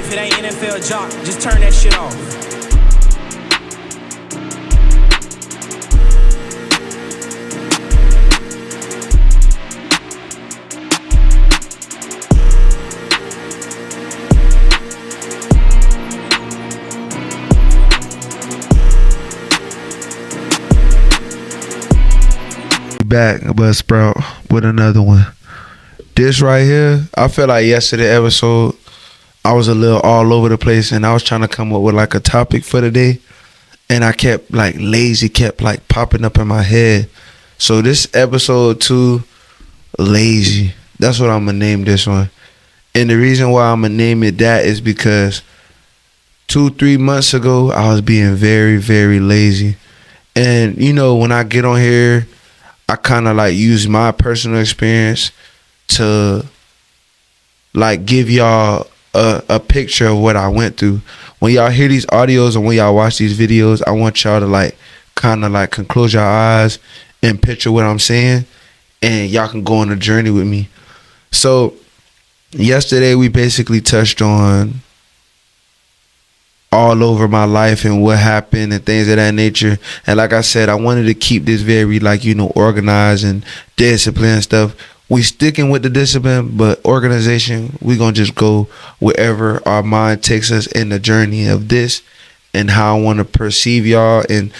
If it ain't NFL jock, just turn that shit off. Back, but Sprout with another one. This right here, I feel like yesterday episode, I was a little all over the place, and I was trying to come up with like a topic for the day, and I kept like lazy, kept like popping up in my head. So this episode 2, lazy. That's what I'm gonna name this one. And the reason why I'm gonna name it that is because 2-3 months ago, I was being very, very lazy. And you know, when I get on here, I kind of like use my personal experience to like give y'all a picture of what I went through. When y'all hear these audios and when y'all watch these videos, I want y'all to like kind of like close your eyes and picture what I'm saying, and y'all can go on a journey with me. So yesterday we basically touched on all over my life and what happened and things of that nature. And like I said, I wanted to keep this very like, you know, organized and disciplined and stuff. We sticking with the discipline, but organization, we gonna just go wherever our mind takes us in the journey of this and how I want to perceive y'all and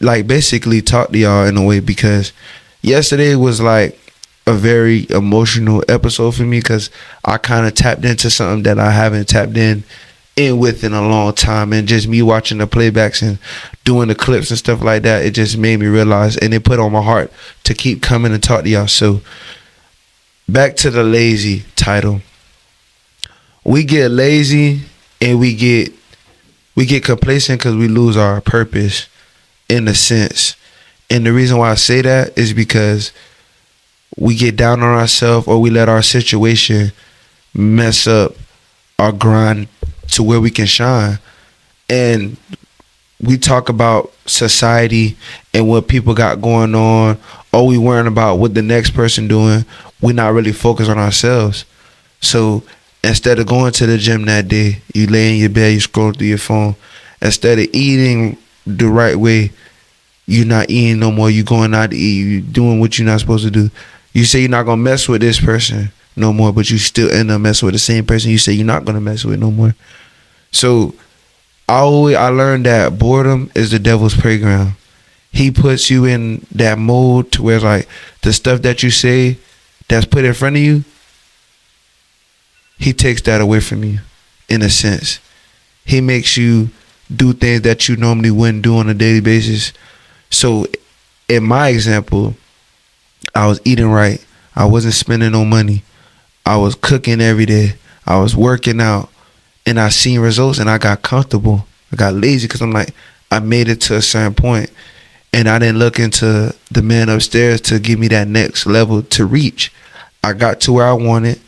like basically talk to y'all in a way, because yesterday was like a very emotional episode for me, because I kind of tapped into something that I haven't tapped in with in a long time, and just me watching the playbacks and doing the clips and stuff like that, it just made me realize, and it put on my heart to keep coming and talk to y'all. So back to the lazy title. We get lazy and we get complacent because we lose our purpose in a sense. And the reason why I say that is because we get down on ourselves, or we let our situation mess up our grind to where we can shine. And we talk about society and what people got going on, or we worrying about what the next person doing. We're not really focused on ourselves. So instead of going to the gym that day, you lay in your bed, you scroll through your phone. Instead of eating the right way, you're not eating no more. You going out to eat. You doing what you're not supposed to do. You say you're not gonna mess with this person no more, but you still end up messing with the same person you say you're not gonna mess with no more. So I learned that boredom is the devil's playground. He puts you in that mode to where like the stuff that you say that's put in front of you, he takes that away from you in a sense. He makes you do things that you normally wouldn't do on a daily basis. So in my example, I was eating right. I wasn't spending no money. I was cooking every day. I was working out, and I seen results, and I got comfortable. I got lazy because I'm like, I made it to a certain point, and I didn't look into the man upstairs to give me that next level to reach. I got to where I wanted.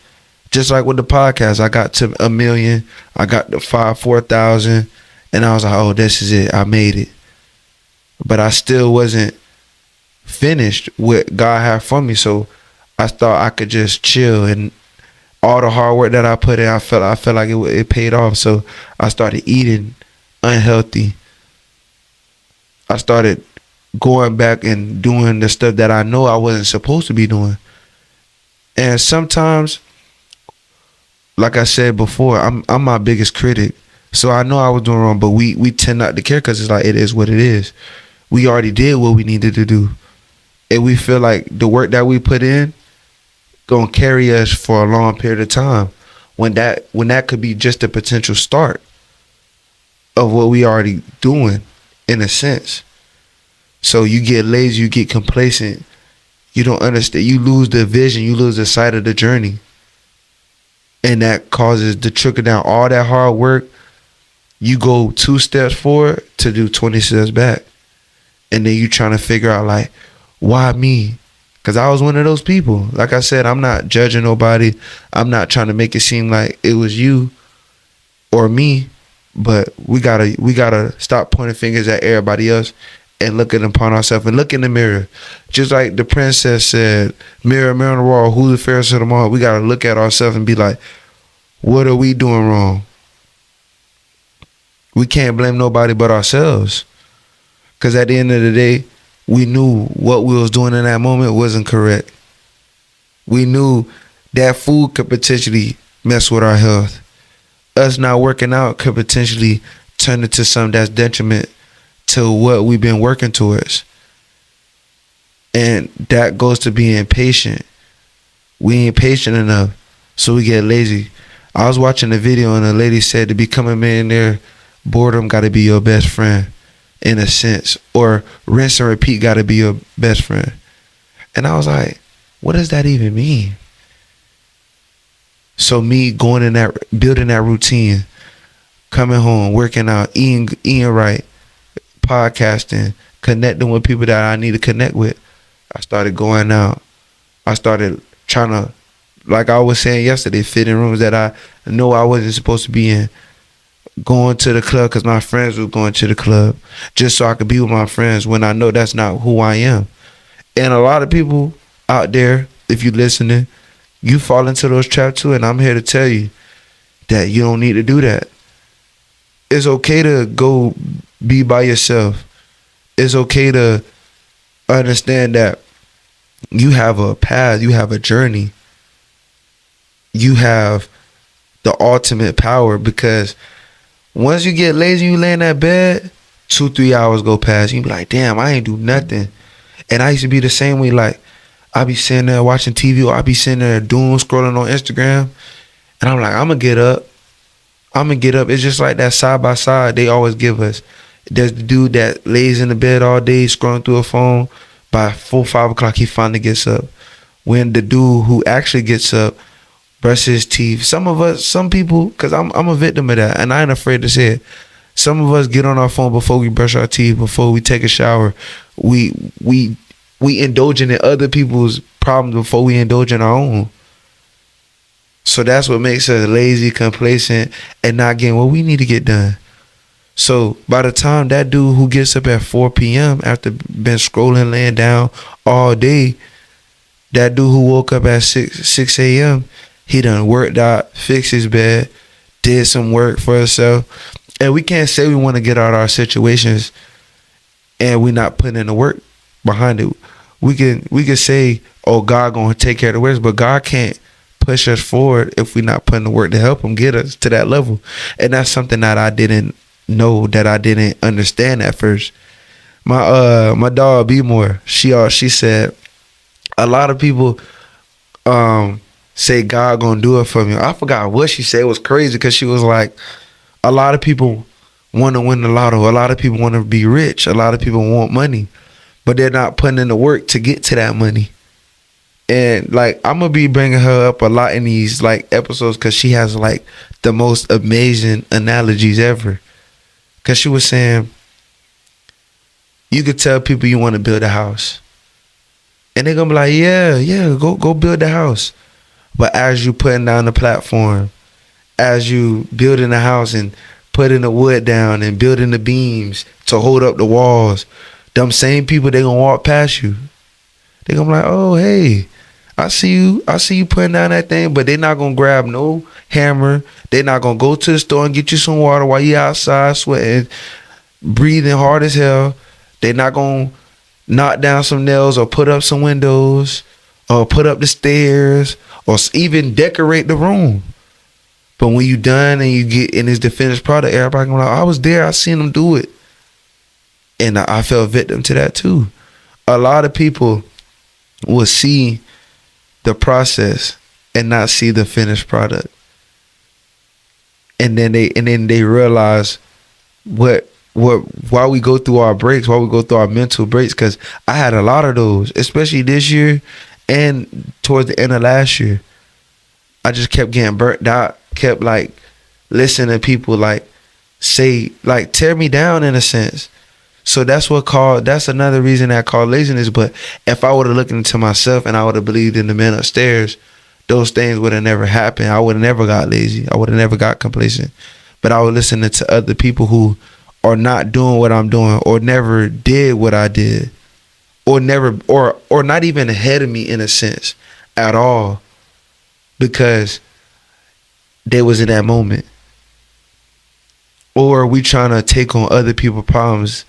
Just like with the podcast, I got to 1 million. I got to 4,000, and I was like, oh, this is it. I made it. But I still wasn't finished what God had for me, so I thought I could just chill, and all the hard work that I put in, I felt like it paid off. So I started eating unhealthy. I started going back and doing the stuff that I know I wasn't supposed to be doing. And sometimes, like I said before, I'm my biggest critic. So I know I was doing wrong, but we tend not to care because it's like, it is what it is. We already did what we needed to do. And we feel like the work that we put in gonna carry us for a long period of time, when that could be just a potential start of what we already doing in a sense. So you get lazy, you get complacent, you don't understand, you lose the vision, you lose the sight of the journey, and that causes the trickle down. All that hard work, you go 2 steps forward to do 20 steps back, and then you trying to figure out like, why me? Because I was one of those people. Like I said, I'm not judging nobody. I'm not trying to make it seem like it was you or me. But we gotta stop pointing fingers at everybody else and looking upon ourselves and look in the mirror. Just like the princess said, mirror, mirror on the wall, who's the fairest of them all? We gotta look at ourselves and be like, what are we doing wrong? We can't blame nobody but ourselves. Because at the end of the day, we knew what we was doing in that moment wasn't correct. We knew that food could potentially mess with our health. Us not working out could potentially turn into something that's detriment to what we've been working towards. And that goes to being patient. We ain't patient enough, so we get lazy. I was watching a video and a lady said to become a millionaire, boredom got to be your best friend, in a sense, or rinse and repeat got to be your best friend. And I was like, what does that even mean? So me going in that, building that routine, coming home, working out, eating right, podcasting, connecting with people that I need to connect with. I started going out. I started trying to, like I was saying yesterday, fit in rooms that I know I wasn't supposed to be in. Going to the club because my friends were going to the club, just so I could be with my friends when I know that's not who I am. And a lot of people out there, if you listening, you fall into those traps too, and I'm here to tell you that you don't need to do that. It's okay to go be by yourself. It's okay to understand that you have a path, you have a journey. You have the ultimate power, because once you get lazy, you lay in that bed, 2-3 hours go past, you be like, damn, I ain't do nothing. And I used to be the same way. Like, I be sitting there watching TV, or I be sitting there doom scrolling on Instagram, and I'm like, I'm gonna get up. It's just like that side by side they always give us. There's the dude that lays in the bed all day scrolling through a phone. By 4-5 o'clock, he finally gets up. When the dude who actually gets up, brushes his teeth. Some people, because I'm a victim of that, and I ain't afraid to say it. Some of us get on our phone before we brush our teeth, before we take a shower. We indulging in other people's problems before we indulge in our own. So that's what makes us lazy, complacent, and not getting what we need to get done. So by the time that dude who gets up at 4 p.m. after been scrolling, laying down all day, that dude who woke up at 6 a.m., he done worked out, fixed his bed, did some work for himself. And we can't say we want to get out of our situations and we not putting in the work behind it. We can say, oh, God gonna take care of the rest, but God can't push us forward if we not putting the work to help him get us to that level. And that's something that I didn't know, that I didn't understand at first. My dog B More, she said a lot of people say God gonna do it for me. I forgot what she said. It was crazy, because she was like, a lot of people want to win the lotto, a lot of people want to be rich, a lot of people want money, but they're not putting in the work to get to that money. And like, I'm gonna be bringing her up a lot in these like episodes, because she has like the most amazing analogies ever. Because she was saying, you could tell people you want to build a house, and they're gonna be like, yeah, go build the house. But as you putting down the platform, as you building the house and putting the wood down and building the beams to hold up the walls, them same people, they gonna walk past you. They gonna be like, oh, hey, I see you putting down that thing, but they not gonna grab no hammer. They not gonna go to the store and get you some water while you outside sweating, breathing hard as hell. They not gonna knock down some nails or put up some windows or put up the stairs or even decorate the room. But when you done and you get in this the finished product, everybody gonna be like, I was there, I seen them do it. And I fell victim to that too. A lot of people will see the process and not see the finished product. And then they realize why we go through our breaks, why we go through our mental breaks, because I had a lot of those, especially this year and towards the end of last year. I just kept getting burnt out, kept like listening to people like say, like tear me down in a sense. So that's another reason that I call laziness. But if I would have looked into myself and I would have believed in the man upstairs, those things would have never happened. I would have never got lazy. I would have never got complacent. But I was listening to other people who are not doing what I'm doing, or never did what I did, or never, or not even ahead of me in a sense at all, because they was in that moment. or we trying to take on other people's problems.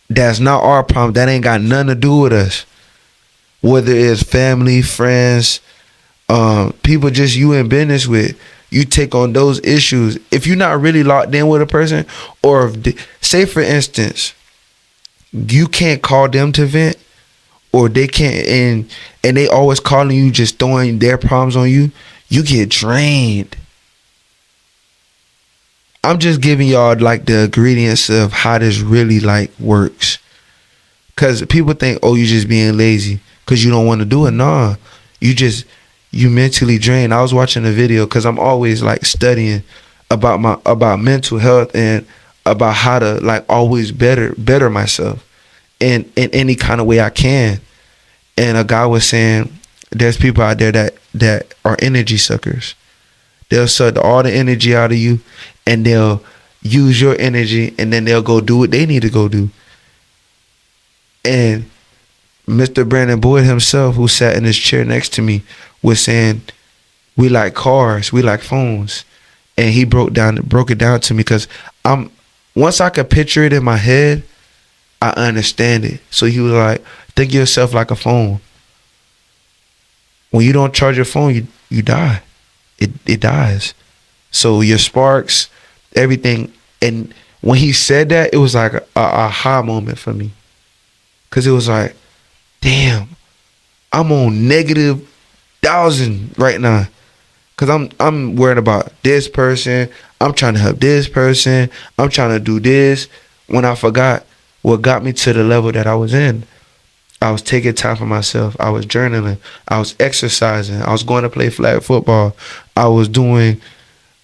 That's not our problem. That ain't got nothing to do with us. Whether it's family, friends, people just you in business with, you take on those issues. If you're not really locked in with a person, or say for instance, you can't call them to vent, or they can't, and they always calling you, just throwing their problems on you, you get drained. I'm just giving y'all like the ingredients of how this really like works. Cause people think, oh, you just being lazy cause you don't want to do it. Nah, you mentally drained. I was watching a video cause I'm always like studying about mental health and about how to like always better myself in any kind of way I can. And a guy was saying there's people out there that are energy suckers. They'll suck all the energy out of you, and they'll use your energy, and then they'll go do what they need to go do. And Mr. Brandon Boyd himself, who sat in his chair next to me, was saying, we like cars, we like phones. And he broke it down to me, because once I could picture it in my head, I understand it. So he was like, think of yourself like a phone. When you don't charge your phone, you die. It dies. So your sparks, everything. And when he said that, it was like a aha moment for me. Cause it was like, damn, I'm on negative 1,000 right now. Cause I'm worried about this person. I'm trying to help this person. I'm trying to do this. When I forgot what got me to the level that I was in. I was taking time for myself. I was journaling. I was exercising. I was going to play flag football. I was doing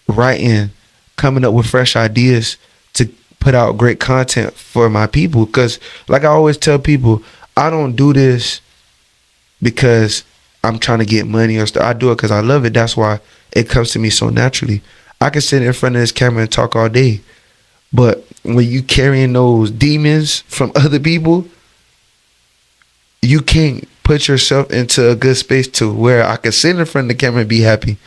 writing, coming up with fresh ideas to put out great content for my people. Because like I always tell people, I don't do this because I'm trying to get money or stuff. I do it because I love it. That's why it comes to me so naturally. I can sit in front of this camera and talk all day. But when you carrying those demons from other people, you can't put yourself into a good space to where I can sit in front of the camera and be happy.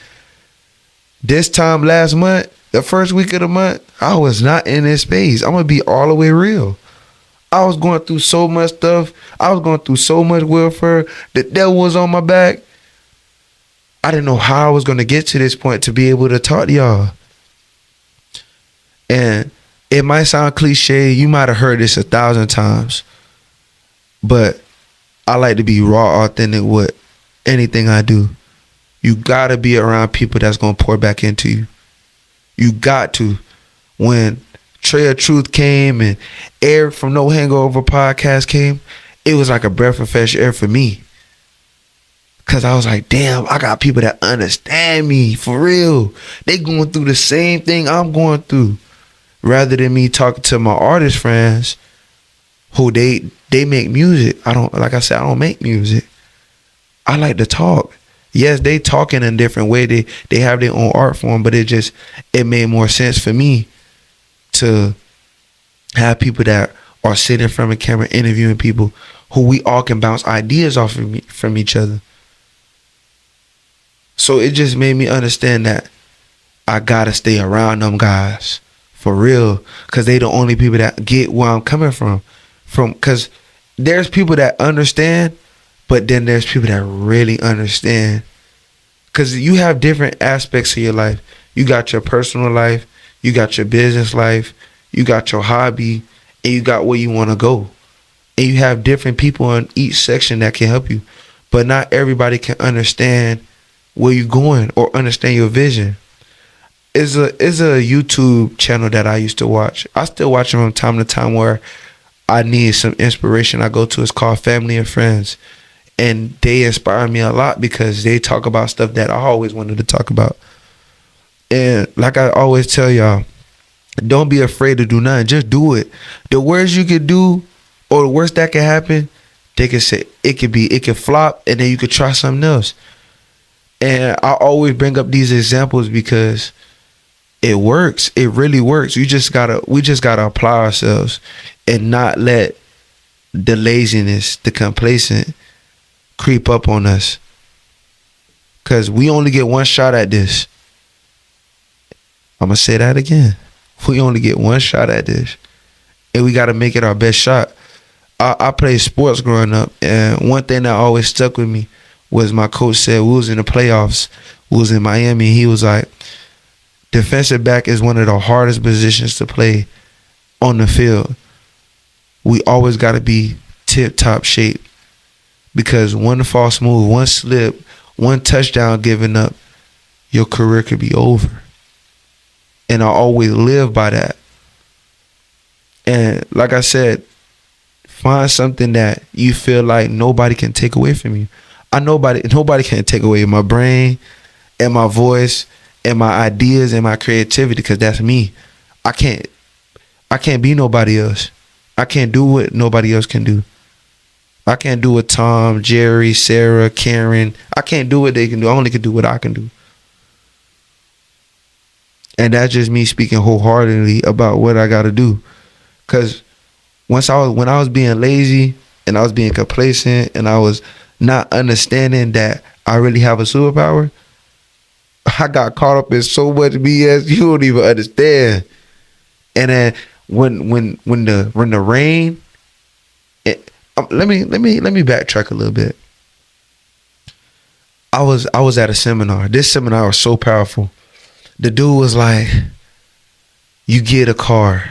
This time last month, the first week of the month, I was not in this space. I'm going to be all the way real. I was going through so much stuff. I was going through so much welfare. The devil was on my back. I didn't know how I was going to get to this point to be able to talk to y'all. And it might sound cliche. You might have heard this 1,000 times. But I like to be raw, authentic with anything I do. You gotta be around people that's gonna pour back into you. You got to. When Trail of Truth came and Air from No Hangover podcast came, it was like a breath of fresh air for me. Cause I was like, damn, I got people that understand me for real. They going through the same thing I'm going through. Rather than me talking to my artist friends who they make music. Like I said, I don't make music. I like to talk. Yes, they talk in a different way. They have their own art form, but it made more sense for me to have people that are sitting in front of a camera interviewing people who we all can bounce ideas off of from each other. So it just made me understand that I gotta stay around them guys for real, because they the only people that get where I'm coming from. Because there's people that understand, but then there's people that really understand. Because you have different aspects of your life. You got your personal life, you got your business life, you got your hobby, and you got where you want to go. And you have different people in each section that can help you. But not everybody can understand where you're going or understand your vision. It's a YouTube channel that I used to watch. I still watch it from time to time where I need some inspiration. I go to, it's called Family and Friends. And they inspire me a lot because they talk about stuff that I always wanted to talk about. And like I always tell y'all, don't be afraid to do nothing. Just do it. The worst you could do, or the worst that can happen, they can say it could flop, and then you could try something else. And I always bring up these examples because it works. It really works. We just gotta apply ourselves and not let the laziness, the complacent creep up on us. Cause we only get one shot at this. I'm gonna say that again. We only get one shot at this, and we got to make it our best shot. I played sports growing up, and one thing that always stuck with me was my coach said we was in the playoffs, we was in Miami. He was like, defensive back is one of the hardest positions to play on the field. We always got to be tip-top shape because one false move, one slip, one touchdown given up, your career could be over. And I always live by that. And like I said, find something that you feel like nobody can take away from you. Nobody can take away my brain and my voice and my ideas and my creativity, because that's me. I can't be nobody else. I can't do what nobody else can do. I can't do what Tom, Jerry, Sarah, Karen, I can't do what they can do. I only can do what I can do. And that's just me speaking wholeheartedly about what I got to do. Because when I was being lazy and I was being complacent and I was not understanding that I really have a superpower, I got caught up in so much BS you don't even understand. And then when the rain, let me backtrack a little bit. I was at a seminar. This seminar was so powerful. The dude was like, you get a car.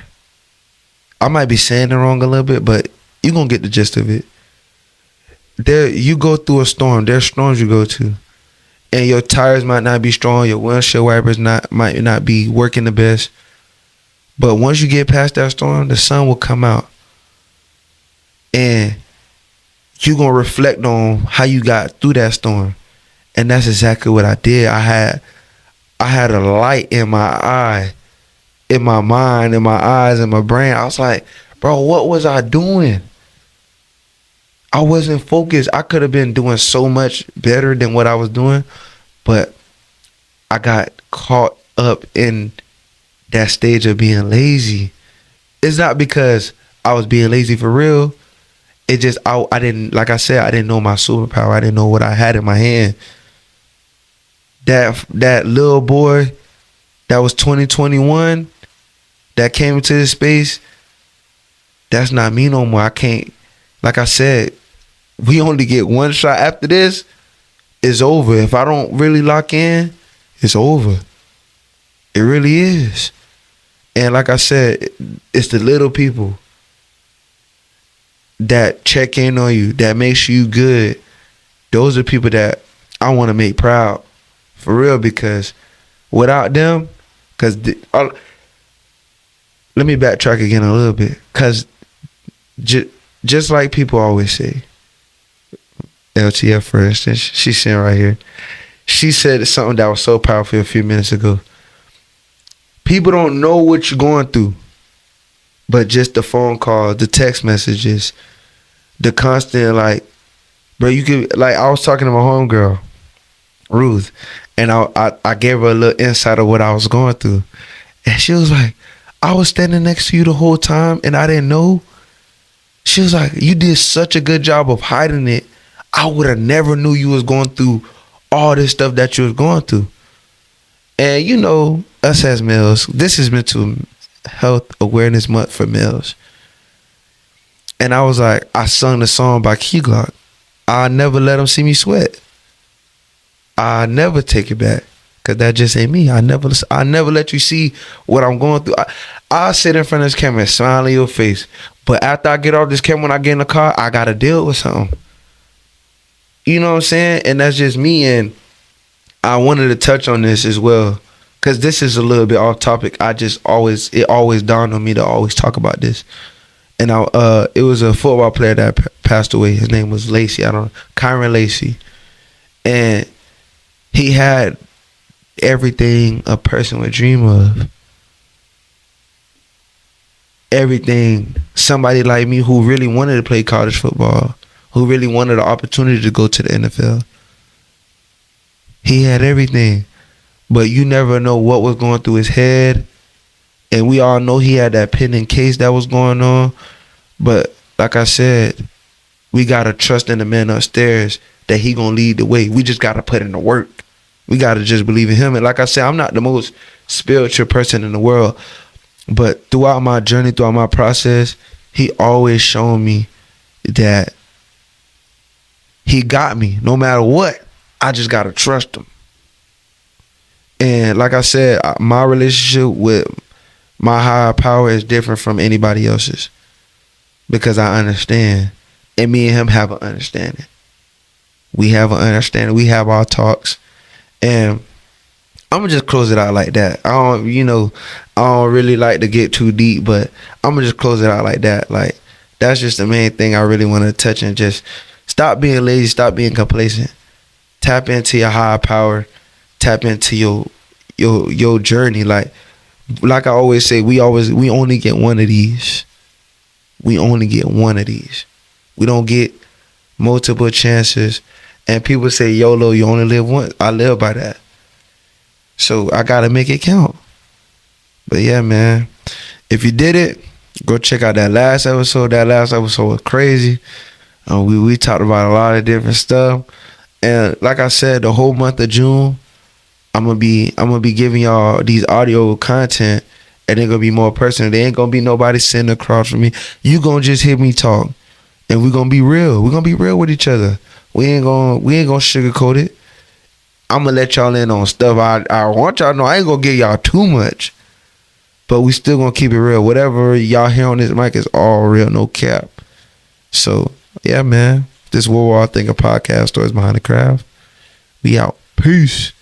I might be saying it wrong a little bit, but you're going to get the gist of it. You go through a storm. There's storms you go to. And your tires might not be strong. Your windshield wipers might not be working the best. But once you get past that storm, the sun will come out. And you're going to reflect on how you got through that storm. And that's exactly what I did. I had a light in my eye, in my mind, in my eyes, in my brain. I was like, bro, what was I doing? I wasn't focused. I could have been doing so much better than what I was doing, but I got caught up in that stage of being lazy. It's not because I was being lazy for real. It just, I didn't, like I said, I didn't know my superpower. I didn't know what I had in my hand. That little boy that was 2021 that came into this space, that's not me no more. I can't, like I said, we only get one shot. After this, it's over. If I don't really lock in, it's over. It really is. And like I said, it's the little people that check in on you, that makes you good. Those are people that I want to make proud. For real, because without them, let me backtrack again a little bit. Because just like people always say, LTF, for instance, she's sitting right here. She said something that was so powerful a few minutes ago. People don't know what you're going through, but just the phone calls, the text messages, the constant, like, bro, you could, like, I was talking to my homegirl, Ruth, and I gave her a little insight of what I was going through. And she was like, I was standing next to you the whole time and I didn't know. She was like, you did such a good job of hiding it. I would have never knew you was going through all this stuff that you was going through. And you know, us as males, this is Mental Health Awareness Month for males. And I was like, I sung the song by Key Glock. I never let them see me sweat. I never take it back, because that just ain't me. I never let you see what I'm going through. I'll sit in front of this camera and smile in your face, but after I get off this camera, when I get in the car, I gotta deal with something. You know what I'm saying? And that's just me. And I wanted to touch on this as well, because this is a little bit off topic. It always dawned on me to always talk about this. And it was a football player that passed away. His name was Kyron Lacey. And he had everything a person would dream of. Everything. Somebody like me who really wanted to play college football, who really wanted the opportunity to go to the NFL. He had everything. But you never know what was going through his head. And we all know he had that pending case that was going on. But like I said, we got to trust in the man upstairs that he going to lead the way. We just got to put in the work. We got to just believe in him. And like I said, I'm not the most spiritual person in the world. But throughout my journey, throughout my process, he always shown me that he got me no matter what. I just gotta trust him. And like I said, my relationship with my higher power is different from anybody else's because I understand, and me and him have an understanding. We have an understanding. We have our talks, and I'm gonna just close it out like that. I don't really like to get too deep, but I'm gonna just close it out like that. Like, that's just the main thing I really want to touch, and just stop being lazy, stop being complacent. Tap into your higher power. Tap into your journey. Like I always say, we only get one of these. We only get one of these. We don't get multiple chances. And people say, YOLO, you only live once. I live by that. So I gotta make it count. But yeah, man, if you did it, go check out that last episode. That last episode was crazy. We talked about a lot of different stuff. And like I said, the whole month of June, I'm gonna be giving y'all these audio content, and they're gonna be more personal. There ain't gonna be nobody sitting across from me. You gonna just hear me talk, and we're gonna be real. We're gonna be real with each other. We ain't gonna sugarcoat it. I'm gonna let y'all in on stuff I want y'all to know. I ain't gonna give y'all too much, but we still gonna keep it real. Whatever y'all hear on this mic is all real, no cap. So yeah, man. This is what we all think of podcast stories behind the craft. We out. Peace.